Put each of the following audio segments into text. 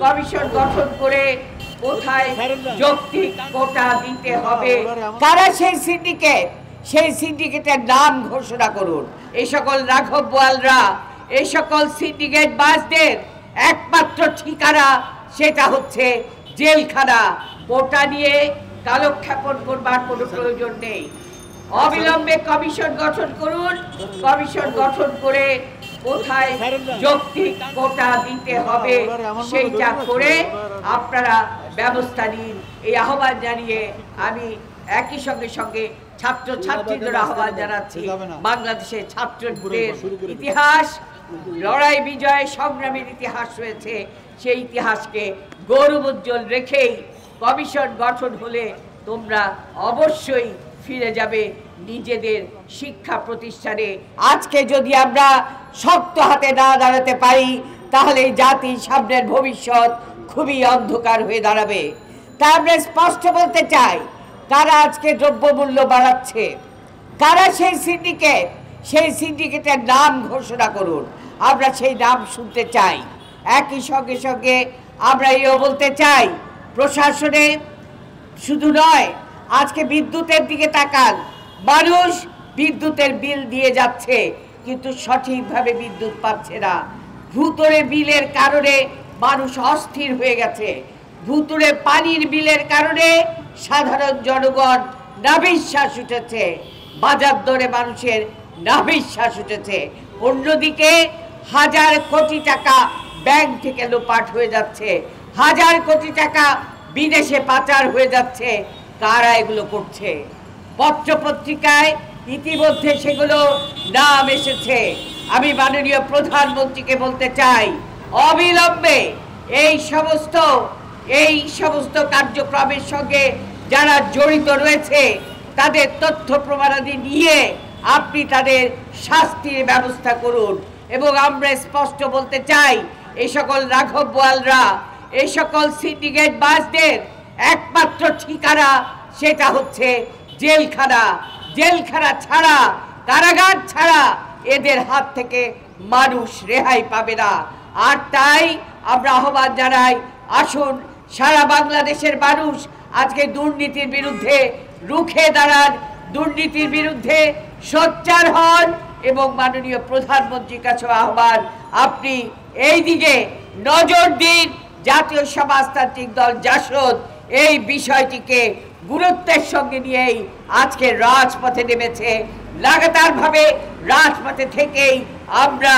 Commission গঠন করে কোথায় যৌক্তিক কোটা দিতে হবে, কারা সেই সিন্ডিকেট, সেই সিন্ডিকেটের নাম ঘোষণা করুন। এই সকল রাঘব বোয়ালরা, এই সকল সিন্ডিকেট বাসদের একমাত্র ঠিকানা সেটা হচ্ছে জেলখানা। কোটা নিয়ে কালক্ষেপণ করবার কোনো প্রয়োজন নেই। অবিলম্বে কমিশন গঠন করুন। কমিশন গঠন করে কোথায় যৌক্তিক কোটা দিতে হবে সেইটা করে আপনারা ব্যবস্থা নিন। এই আহ্বান জানিয়ে আমি একই সঙ্গে ছাত্রছাত্রীদের আহ্বান জানাচ্ছি। বাংলাদেশের ছাত্রদের ইতিহাস, লড়াই বিজয় সংগ্রামের ইতিহাস রয়েছে, সেই ইতিহাসকে গৌরবোজ্জ্বল রেখেই কমিশন গঠন হলে তোমরা অবশ্যই ফিরে যাবে নিজেদের শিক্ষা প্রতিষ্ঠানে। আজকে যদি আমরা শক্ত হাতে না দাঁড়াতে পারি তাহলে জাতির সামনের ভবিষ্যৎ খুবই অন্ধকার হয়ে দাঁড়াবে। তা আমরা স্পষ্ট বলতে চাই, কারা আজকে দ্রব্যমূল্য বাড়াচ্ছে, কারা সেই সিন্ডিকেট, সেই সিন্ডিকেটের নাম ঘোষণা করুন। আমরা সেই নাম শুনতে চাই। একই সঙ্গে আমরা এও বলতে চাই, প্রশাসনে শুধু নয়, আজকে বিদ্যুতের দিকে তাকান। মানুষ বিদ্যুতের বিল দিয়ে যাচ্ছে কিন্তু সঠিকভাবে বিদ্যুৎ পাচ্ছে না। ভূতুড়ে বিলের কারণে মানুষ অস্থির হয়ে গেছে। ভূতুড়ে পানির বিলের কারণে সাধারণ জনগণ নাভিশ্বাস উঠেছে, বাজার দরে মানুষের নাভিশ্বাস উঠেছে। অন্যদিকে হাজার কোটি টাকা ব্যাংক থেকে লোপাট হয়ে যাচ্ছে, হাজার কোটি টাকা বিদেশে পাচার হয়ে যাচ্ছে। কারা এগুলো করছে? পত্রপত্রিকায় ইতিমধ্যে সেগুলো নাম এসেছে। আমি মাননীয় প্রধানমন্ত্রীকে বলতে চাই, অবিলম্বে এই সমস্ত কার্যক্রমের সঙ্গে যারা জড়িত রয়েছে তাদের তথ্য প্রমাণাদি নিয়ে আপনি তাদের শাস্তির ব্যবস্থা করুন। এবং আমরা স্পষ্ট বলতে চাই, এই সকল রাঘব বোয়ালরা, এই সকল সিন্ডিকেট বাসদের একমাত্র ঠিকানা সেটা হচ্ছে জেলখানা। জেলখানা ছাড়া, কারাগার ছাড়া এদের হাত থেকে মানুষ রেহাই পাবে না। আর তাই আমরা আহ্বান জানাই, আসুন সারা বাংলাদেশের মানুষ আজকে দুর্নীতির বিরুদ্ধে রুখে দাঁড়ান, দুর্নীতির বিরুদ্ধে সোচ্চার হন। এবং মাননীয় প্রধানমন্ত্রীর কাছে আহ্বান, আপনি এই দিকে নজর দিন। জাতীয় সমাজতান্ত্রিক দল জাসদ এই বিষয়টিকে গুরুত্বের সঙ্গে নিয়েই আজকে রাজপথে নেমেছে। লাগাতারভাবে রাজপথে থেকেই আমরা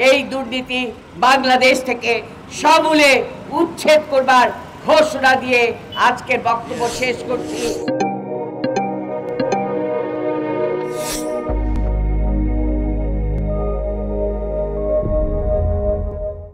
এই দুর্নীতি বাংলাদেশ থেকে সমূলে উচ্ছেদ করবার ঘোষণা দিয়ে আজকের বক্তব্য শেষ করছি।